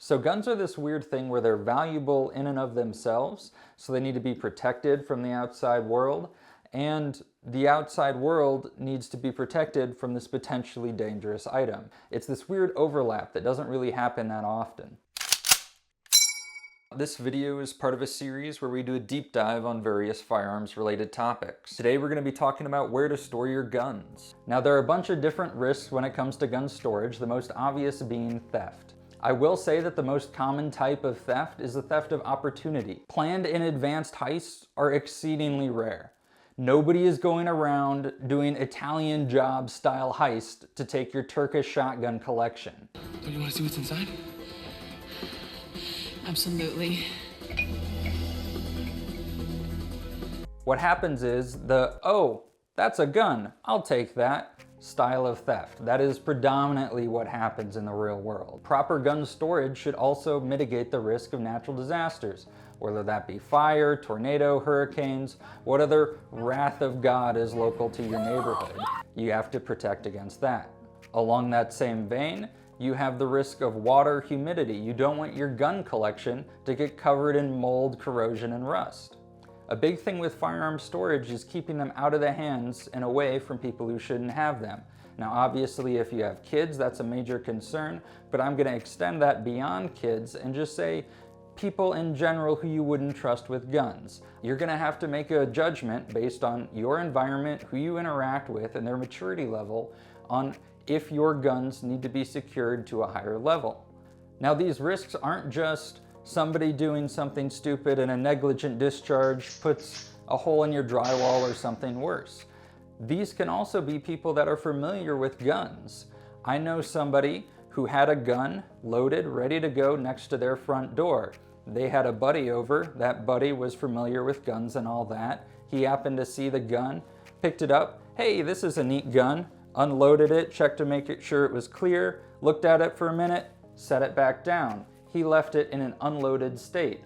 So guns are this weird thing where they're valuable in and of themselves, so they need to be protected from the outside world, and the outside world needs to be protected from this potentially dangerous item. It's this weird overlap that doesn't really happen that often. This video is part of a series where we do a deep dive on various firearms related topics. Today we're going to be talking about where to store your guns. Now there are a bunch of different risks when it comes to gun storage, the most obvious being theft. I will say that the most common type of theft is the theft of opportunity. Planned and advanced heists are exceedingly rare. Nobody is going around doing Italian job style heist to take your Turkish shotgun collection. Don't you want to see what's inside? Absolutely. What happens is the, oh, that's a gun, I'll take that, style of theft. That is predominantly what happens in the real world. Proper gun storage should also mitigate the risk of natural disasters, whether that be fire, tornado, hurricanes, what other wrath of God is local to your neighborhood. You have to protect against that. Along that same vein, you have the risk of water, humidity. You don't want your gun collection to get covered in mold, corrosion, and rust. A big thing with firearm storage is keeping them out of the hands and away from people who shouldn't have them. Now obviously if you have kids, that's a major concern, but I'm going to extend that beyond kids and just say people in general who you wouldn't trust with guns. You're going to have to make a judgment based on your environment, who you interact with, and their maturity level on if your guns need to be secured to a higher level. Now these risks aren't just somebody doing something stupid and a negligent discharge puts a hole in your drywall or something worse. These can also be people that are familiar with guns. I know somebody who had a gun loaded, ready to go next to their front door. They had a buddy over, that buddy was familiar with guns and all that. He happened to see the gun, picked it up, hey, this is a neat gun, unloaded it, checked to make sure it was clear, looked at it for a minute, set it back down. He left it in an unloaded state.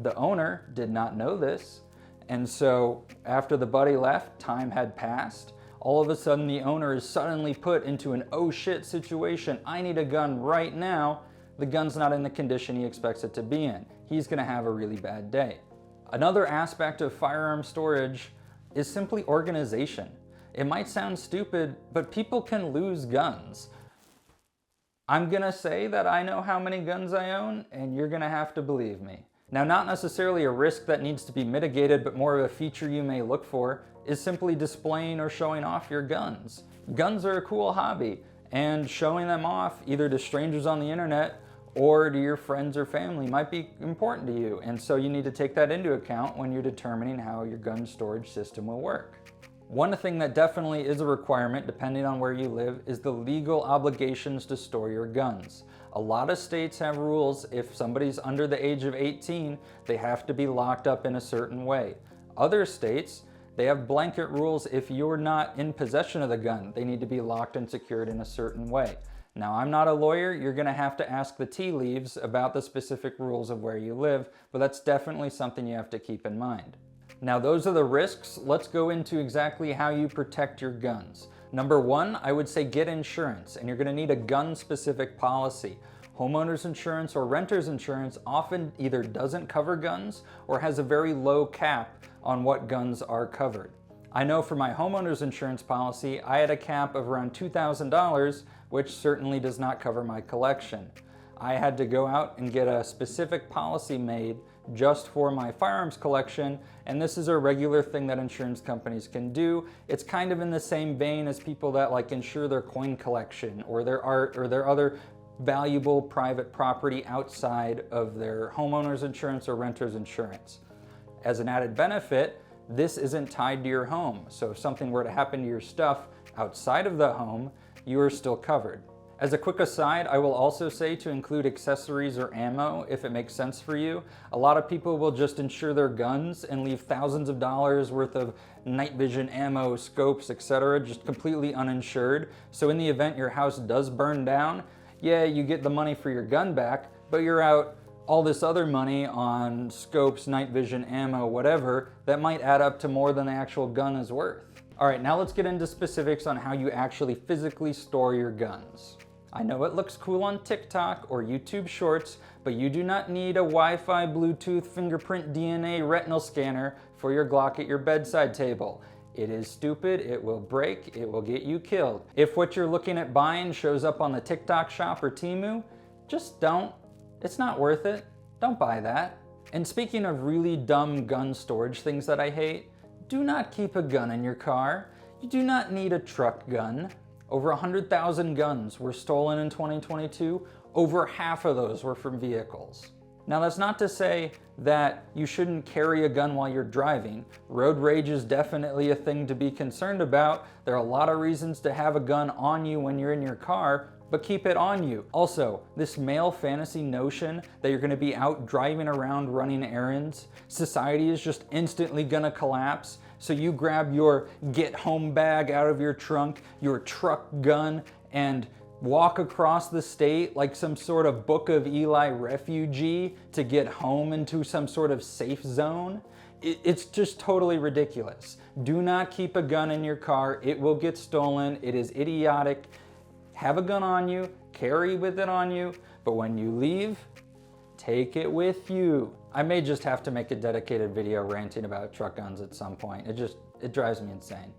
The owner did not know this, and so after the buddy left, time had passed. All of a sudden the owner is suddenly put into an oh shit situation. I need a gun right now. The gun's not in the condition he expects it to be in. He's gonna have a really bad day. Another aspect of firearm storage is simply organization. It might sound stupid, but people can lose guns. I'm gonna say that I know how many guns I own, and you're gonna have to believe me. Now, not necessarily a risk that needs to be mitigated, but more of a feature you may look for is simply displaying or showing off your guns. Guns are a cool hobby, and showing them off either to strangers on the internet or to your friends or family might be important to you, and so you need to take that into account when you're determining how your gun storage system will work. One thing that definitely is a requirement, depending on where you live, is the legal obligations to store your guns. A lot of states have rules. If somebody's under the age of 18, they have to be locked up in a certain way. Other states, they have blanket rules. If you're not in possession of the gun, they need to be locked and secured in a certain way. Now, I'm not a lawyer. You're going to have to ask the tea leaves about the specific rules of where you live, but that's definitely something you have to keep in mind. Now those are the risks. Let's go into exactly how you protect your guns. Number one, I would say get insurance, and you're going to need a gun-specific policy. Homeowners insurance or renter's insurance often either doesn't cover guns or has a very low cap on what guns are covered. I know for my homeowner's insurance policy, I had a cap of around $2,000, which certainly does not cover my collection. I had to go out and get a specific policy made just for my firearms collection, and this is a regular thing that insurance companies can do. It's kind of in the same vein as people that like insure their coin collection or their art or their other valuable private property outside of their homeowner's insurance or renter's insurance. As an added benefit, this isn't tied to your home, so if something were to happen to your stuff outside of the home, you are still covered. As a quick aside, I will also say to include accessories or ammo if it makes sense for you. A lot of people will just insure their guns and leave thousands of dollars worth of night vision ammo, scopes, etc. just completely uninsured. So in the event your house does burn down, yeah, you get the money for your gun back, but you're out all this other money on scopes, night vision ammo, whatever, that might add up to more than the actual gun is worth. All right, now let's get into specifics on how you actually physically store your guns. I know it looks cool on TikTok or YouTube Shorts, but you do not need a Wi-Fi, Bluetooth, fingerprint, DNA, retinal scanner for your Glock at your bedside table. It is stupid, it will break, it will get you killed. If what you're looking at buying shows up on the TikTok shop or Temu, just don't. It's not worth it. Don't buy that. And speaking of really dumb gun storage things that I hate, do not keep a gun in your car. You do not need a truck gun. Over 100,000 guns were stolen in 2022. Over half of those were from vehicles. Now that's not to say that you shouldn't carry a gun while you're driving. Road rage is definitely a thing to be concerned about. There are a lot of reasons to have a gun on you when you're in your car, but keep it on you. Also, this male fantasy notion that you're gonna be out driving around running errands, society is just instantly gonna collapse. So you grab your get home bag out of your trunk, your truck gun, and walk across the state like some sort of Book of Eli refugee to get home into some sort of safe zone. It's just totally ridiculous. Do not keep a gun in your car. It will get stolen. It is idiotic. Have a gun on you, carry with it on you, but when you leave, take it with you. I may just have to make a dedicated video ranting about truck guns at some point. It drives me insane.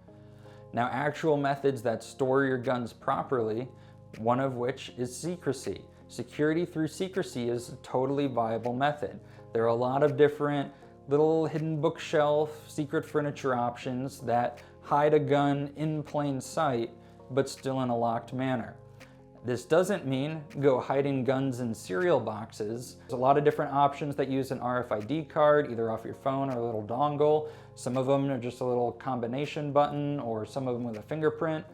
Now, actual methods that store your guns properly, one of which is secrecy. Security through secrecy is a totally viable method. There are a lot of different little hidden bookshelf, secret furniture options that hide a gun in plain sight, but still in a locked manner. This doesn't mean go hiding guns in cereal boxes. There's a lot of different options that use an RFID card, either off your phone or a little dongle. Some of them are just a little combination button, or some of them with a fingerprint.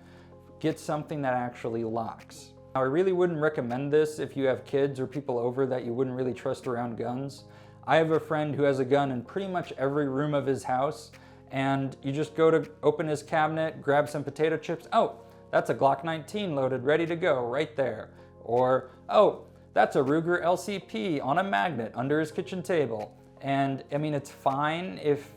Get something that actually locks. Now, I really wouldn't recommend this if you have kids or people over that you wouldn't really trust around guns. I have a friend who has a gun in pretty much every room of his house, and you just go to open his cabinet, grab some potato chips. Oh, that's a Glock 19 loaded, ready to go, right there. Or, oh, that's a Ruger LCP on a magnet under his kitchen table. And I mean, it's fine if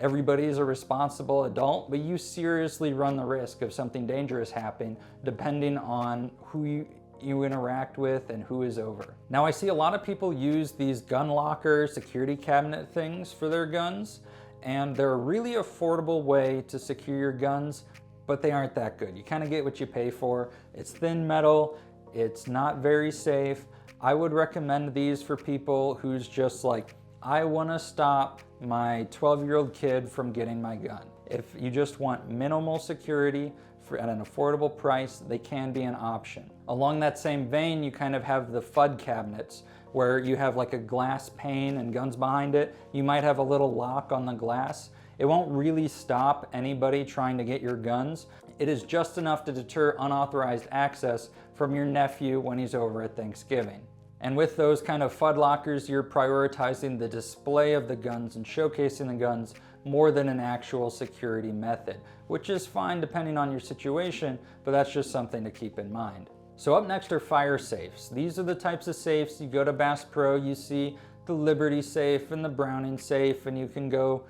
everybody's a responsible adult, but you seriously run the risk of something dangerous happening depending on who you interact with and who is over. Now, I see a lot of people use these gun locker security cabinet things for their guns, and they're a really affordable way to secure your guns, but they aren't that good. You kind of get what you pay for. It's thin metal, it's not very safe. I would recommend these for people who's just like, I want to stop my 12-year-old kid from getting my gun. If you just want minimal security at an affordable price, they can be an option. Along that same vein, you kind of have the Fudd cabinets, where you have like a glass pane and guns behind it. You might have a little lock on the glass. It won't really stop anybody trying to get your guns. It is just enough to deter unauthorized access from your nephew when he's over at Thanksgiving. And with those kind of Fudd Lockers, you're prioritizing the display of the guns and showcasing the guns more than an actual security method, which is fine depending on your situation, but that's just something to keep in mind. So up next are fire safes. These are the types of safes you go to Bass Pro, you see the Liberty safe and the Browning safe, and you can go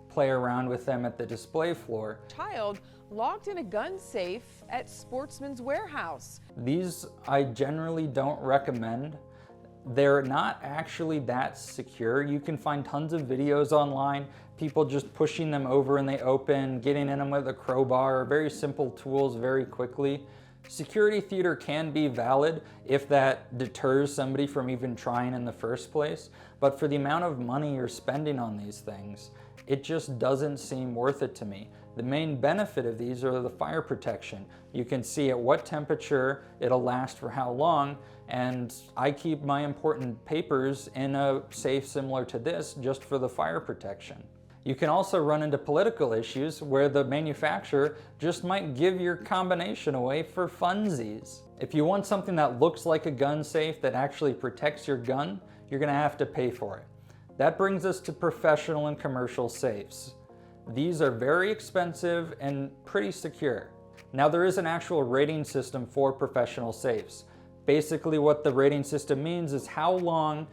play around with them at the display floor. Child locked in a gun safe at Sportsman's Warehouse. These I generally don't recommend. They're not actually that secure. You can find tons of videos online, people just pushing them over and they open, getting in them with a crowbar, very simple tools very quickly. Security theater can be valid if that deters somebody from even trying in the first place, but for the amount of money you're spending on these things, it just doesn't seem worth it to me. The main benefit of these are the fire protection. You can see at what temperature it'll last for how long, and I keep my important papers in a safe similar to this just for the fire protection. You can also run into political issues where the manufacturer just might give your combination away for funsies. If you want something that looks like a gun safe that actually protects your gun, you're gonna have to pay for it. That brings us to professional and commercial safes. These are very expensive and pretty secure. Now, there is an actual rating system for professional safes. Basically, what the rating system means is how long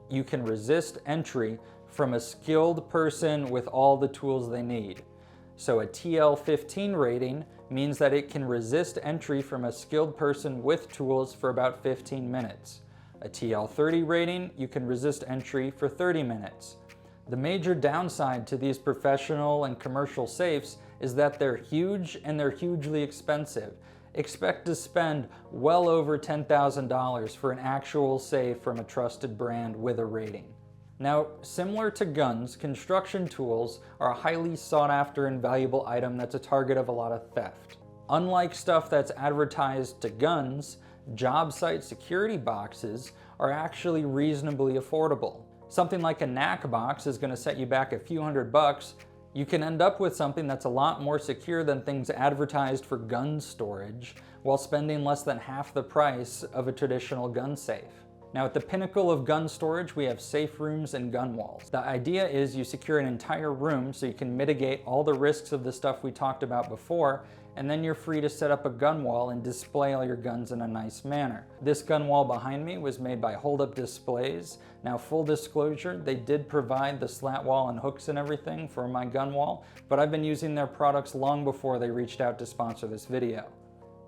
you can resist entry from a skilled person with all the tools they need. So a TL15 rating means that it can resist entry from a skilled person with tools for about 15 minutes. A TL30 rating, you can resist entry for 30 minutes. The major downside to these professional and commercial safes is that they're huge and they're hugely expensive. Expect to spend well over $10,000 for an actual safe from a trusted brand with a rating. Now, similar to guns, construction tools are a highly sought after and valuable item that's a target of a lot of theft. Unlike stuff that's advertised to guns, Jobsite security boxes are actually reasonably affordable. Something like a knack box is going to set you back a few $100. You can end up with something that's a lot more secure than things advertised for gun storage while spending less than half the price of a traditional gun safe. Now, at the pinnacle of gun storage, we have safe rooms and gun walls. The idea is you secure an entire room so you can mitigate all the risks of the stuff we talked about before, and then you're free to set up a gun wall and display all your guns in a nice manner. This gun wall behind me was made by HoldupDisplays. Now, full disclosure, they did provide the slat wall and hooks and everything for my gun wall, but I've been using their products long before they reached out to sponsor this video.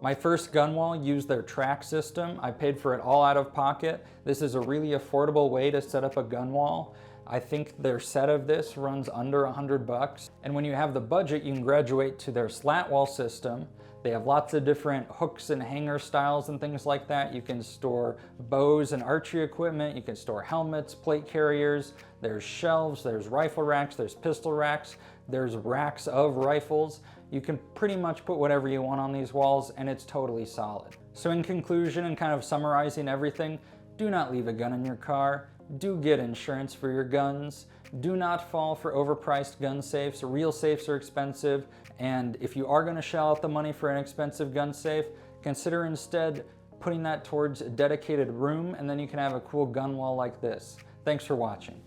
My first gun wall used their track system. I paid for it all out of pocket. This is a really affordable way to set up a gun wall. I think their set of this runs under $100. And when you have the budget, you can graduate to their slat wall system. They have lots of different hooks and hanger styles and things like that. You can store bows and archery equipment. You can store helmets, plate carriers. There's shelves, there's rifle racks, there's pistol racks, there's racks of rifles. You can pretty much put whatever you want on these walls and it's totally solid. So in conclusion and kind of summarizing everything, do not leave a gun in your car. Do get insurance for your guns. Do not fall for overpriced gun safes. Real safes are expensive, and if you are going to shell out the money for an expensive gun safe, consider instead putting that towards a dedicated room, and then you can have a cool gun wall like this. Thanks for watching.